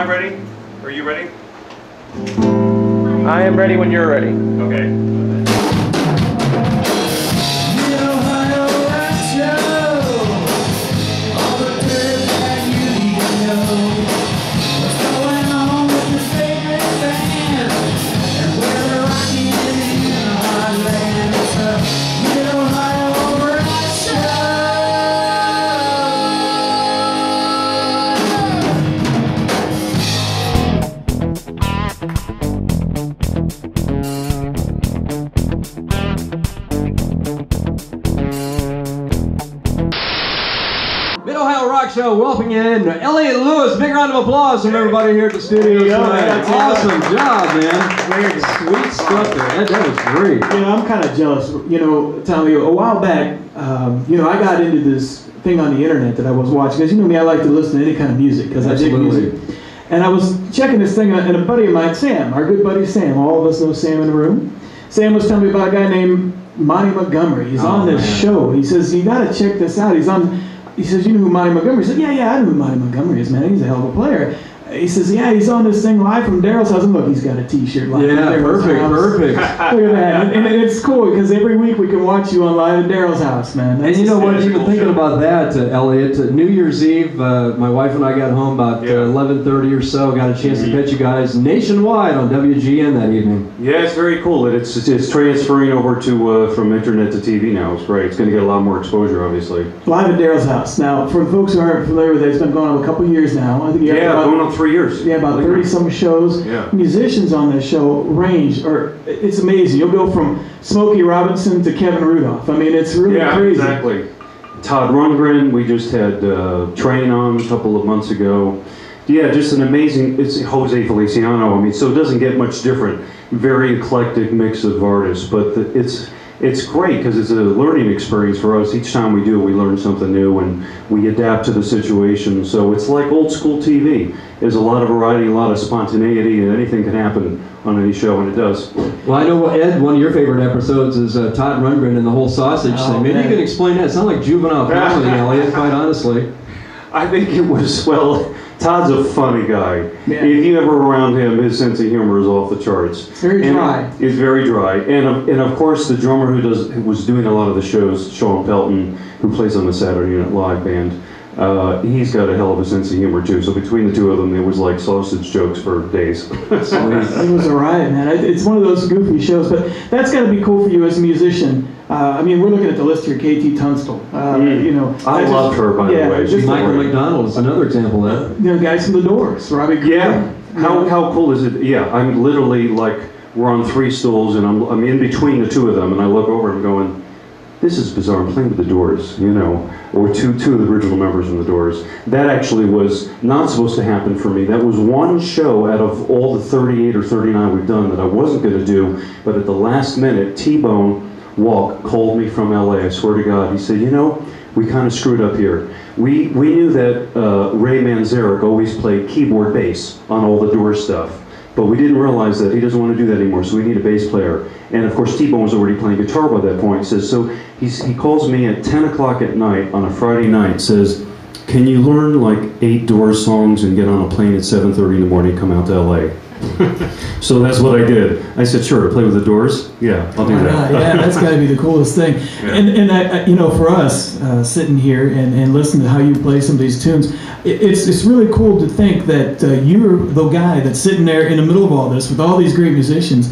I ready? Are you ready? I am ready when you're ready. Okay. Show, welcoming in Eliot Lewis. Big round of applause from everybody here at the studio tonight. Awesome job, man. Sweet stuff there. That was great. You know, I'm kind of jealous. You know, Tommy, a while back, you know, I got into this thing on the internet that I was watching. Because you know me, I like to listen to any kind of music because I dig music. And I was checking this thing, and a buddy of mine, Sam, our good buddy Sam, all of us know Sam in the room. Sam was telling me about a guy named Monty Montgomery. He's on this show. He says, you got to check this out. He says, you know who Monty Montgomery is? I said, yeah, I know who Monty Montgomery is, man. He's a hell of a player. He says, yeah, he's on this thing live from Daryl's house. And look, he's got a T-shirt live from Daryl's house. Perfect. Look at that. And it's cool because every week we can watch you on live at Daryl's house, man. That's and you know what, even thinking about that, Eliot, New Year's Eve, my wife and I got home about 11:30 or so, got a chance to catch you guys nationwide on WGN that evening. Yeah, it's very cool. It's transferring over to from internet to TV now. It's great. It's going to get a lot more exposure, obviously. Live at Daryl's house. Now, for folks who aren't familiar with it, it's been going on a couple years now. I think going on 3 years. Yeah, about 30-some shows. Yeah. Musicians on this show it's amazing. You'll go from Smokey Robinson to Kevin Rudolph. I mean, it's really crazy. Yeah, exactly. Todd Rundgren, we just had Train on a couple of months ago. Yeah, just an amazing, it's Jose Feliciano. I mean, so it doesn't get much different. Very eclectic mix of artists, but it's great because it's a learning experience for us. Each time we do it, we learn something new and we adapt to the situation. So it's like old school TV. There's a lot of variety, a lot of spontaneity, and anything can happen on any show, and it does. Well, I know, Ed, one of your favorite episodes is Todd Rundgren and the whole sausage thing. Maybe you can explain that. It sounds like juvenile family, Eliot, quite honestly. I think it was, well, Todd's a funny guy. Yeah. If you ever around him, his sense of humor is off the charts. It's very dry. It's very dry. And of course, the drummer who was doing a lot of the shows, Sean Pelton, who plays on the Saturday Night Live band, he's got a hell of a sense of humor too. So between the two of them, there was like sausage jokes for days. It was a riot, man. It's one of those goofy shows, but that's got to be cool for you as a musician. I mean, we're looking at the list here. KT Tunstall. You know, I love her, by the way. Michael McDonald is another example of that. You know, guys from the Doors, Robbie. Yeah. How cool is it? Yeah, I'm literally like, we're on 3 stools, and I'm in between the two of them, and I look over and I'm going, this is bizarre. I'm playing with the Doors, you know, or two of the original members from the Doors. That actually was not supposed to happen for me. That was one show out of all the 38 or 39 we've done that I wasn't going to do, but at the last minute, T-Bone Walk called me from LA, I swear to God. He said, you know, we kind of screwed up here. We knew that Ray Manzarek always played keyboard bass on all the Doors stuff, but we didn't realize that he doesn't want to do that anymore, so we need a bass player. And of course, T-Bone was already playing guitar by that point. He says, so he calls me at 10 o'clock at night on a Friday night, says, can you learn like 8 Doors songs and get on a plane at 7:30 in the morning and come out to LA? So that's what I did. I said, sure, play with the Doors? Yeah, I'll do that. Yeah, that's got to be the coolest thing. Yeah. And I, you know, for us, sitting here and listening to how you play some of these tunes, it's really cool to think that you're the guy that's sitting there in the middle of all this with all these great musicians.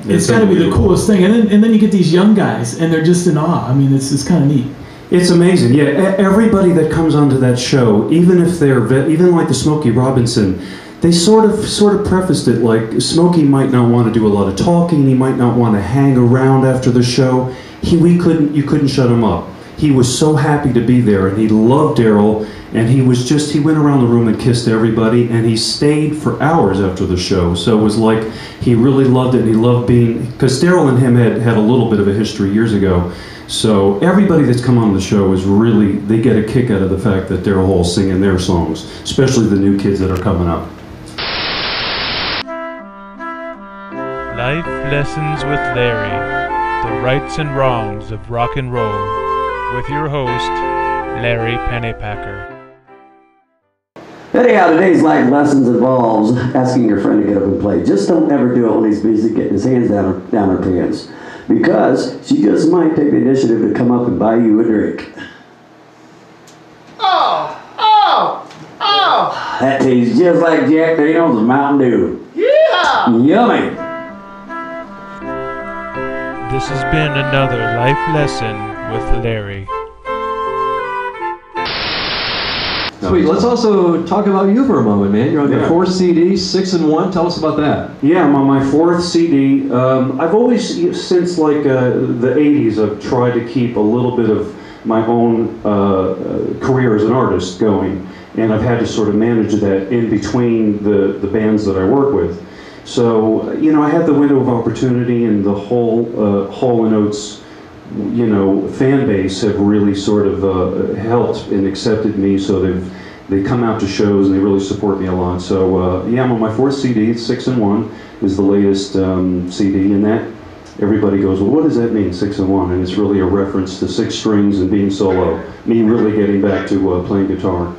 It's got to be the coolest thing. And then you get these young guys, and they're just in awe. I mean, it's kind of neat. It's amazing. Yeah, everybody that comes onto that show, even if they're, even like the Smokey Robinson, they sort of prefaced it like Smokey might not want to do a lot of talking. He might not want to hang around after the show. You couldn't shut him up. He was so happy to be there, and he loved Daryl, and he went around the room and kissed everybody, and he stayed for hours after the show. So it was like he really loved it, and he loved being, because Daryl and him had a little bit of a history years ago. So everybody that's come on the show is really, they get a kick out of the fact that Daryl Hall's singing their songs, especially the new kids that are coming up. Life Lessons with Larry, the rights and wrongs of rock and roll, with your host, Larry Pennypacker. Anyhow, today's life lessons involves asking your friend to get up and play. Just don't ever do it when he's busy getting his hands down her pants, because she just might take the initiative to come up and buy you a drink. That tastes just like Jack Daniels and Mountain Dew. Yeah! Yummy! This has been another life lesson with Larry. Sweet. Let's also talk about you for a moment, man. You're on your fourth CD, 6 and 1. Tell us about that. Yeah, I'm on my fourth CD. I've always, since like the 80s, I've tried to keep a little bit of my own career as an artist going. And I've had to sort of manage that in between the bands that I work with. So, you know, I had the window of opportunity, and the whole Hall and Oates, you know, fan base have really sort of helped and accepted me. So they come out to shows and they really support me a lot. So, yeah, I'm on my fourth CD. 6 and 1 is the latest CD, and that everybody goes, well, what does that mean, 6 and 1? And it's really a reference to 6 strings and being solo. Me really getting back to playing guitar.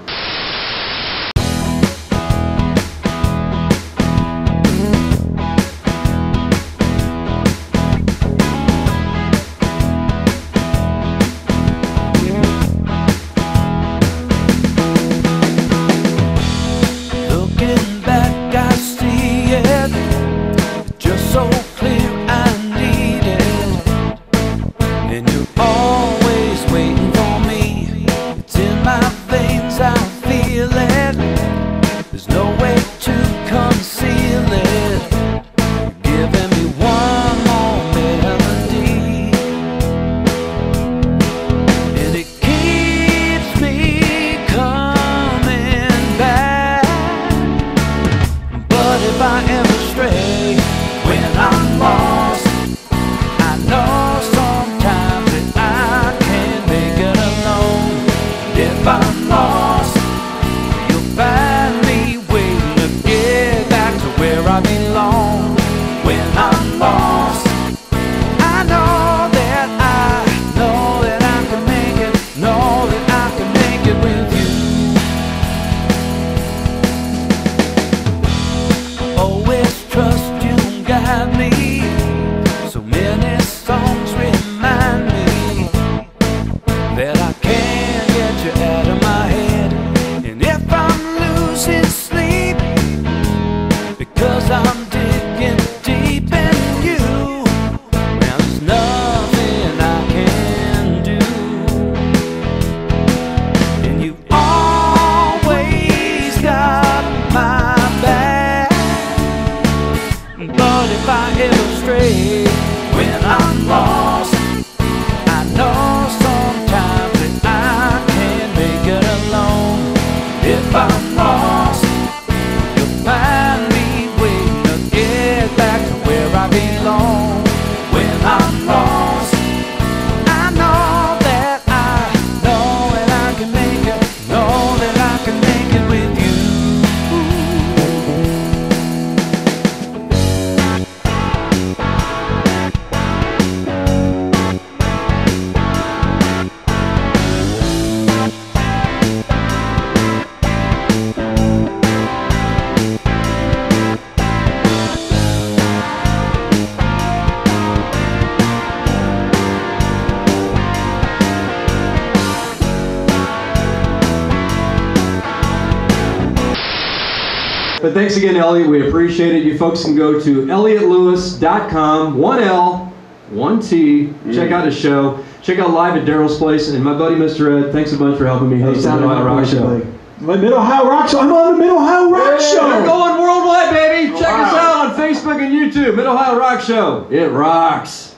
But thanks again, Elliot. We appreciate it. You folks can go to EliotLewis.com, 1L, 1T. Check out his show. Check out Live at Daryl's Place. And my buddy, Mr. Ed, thanks a bunch for helping me host the Mid-Ohio Rock Show. My Mid-Ohio Rock Show. I'm on the Mid-Ohio Rock Show. We're going worldwide, baby. Check us out on Facebook and YouTube. Mid-Ohio Rock Show. It rocks.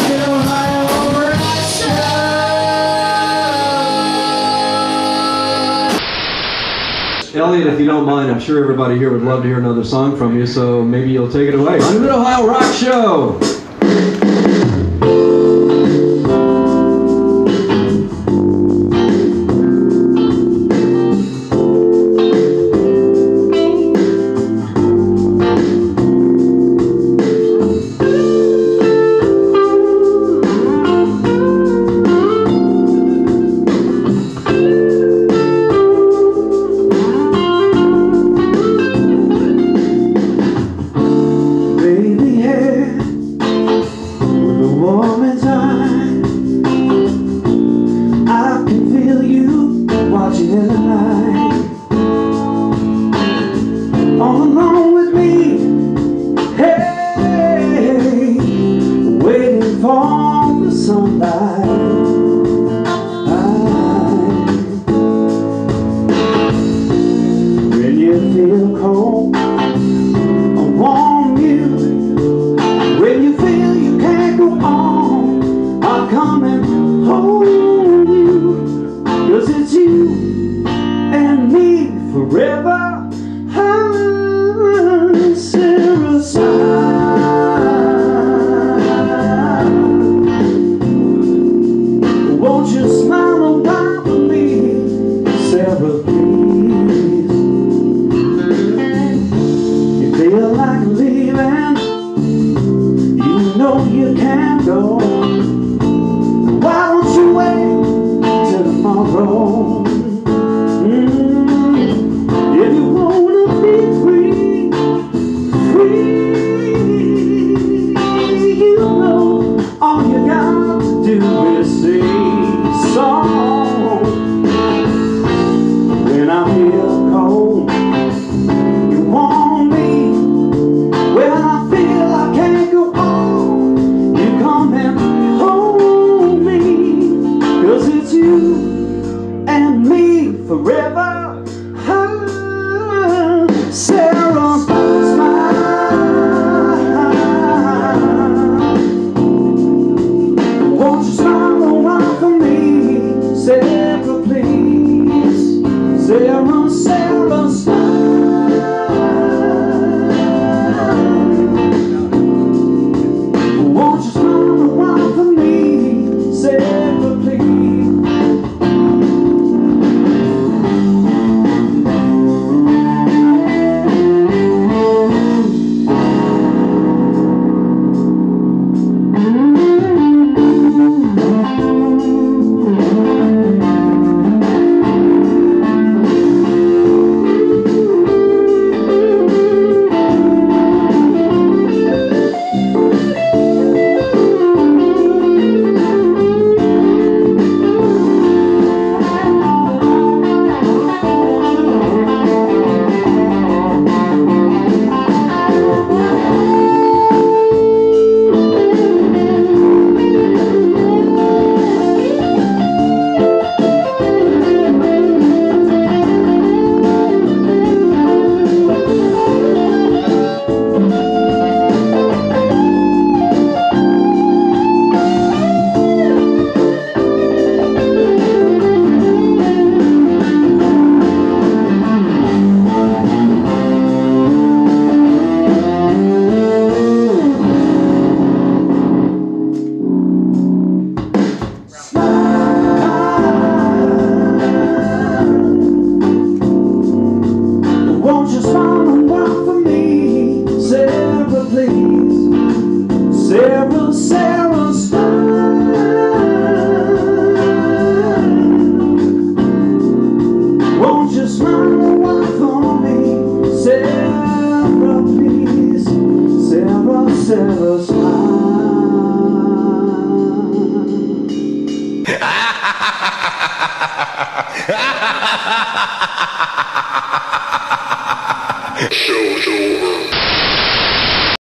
Mid-Ohio Rock Show. Elliot, if you don't mind, I'm sure everybody here would love to hear another song from you, so maybe you'll take it away. On the Mid-Ohio Rock Show. ever smile. Show's over.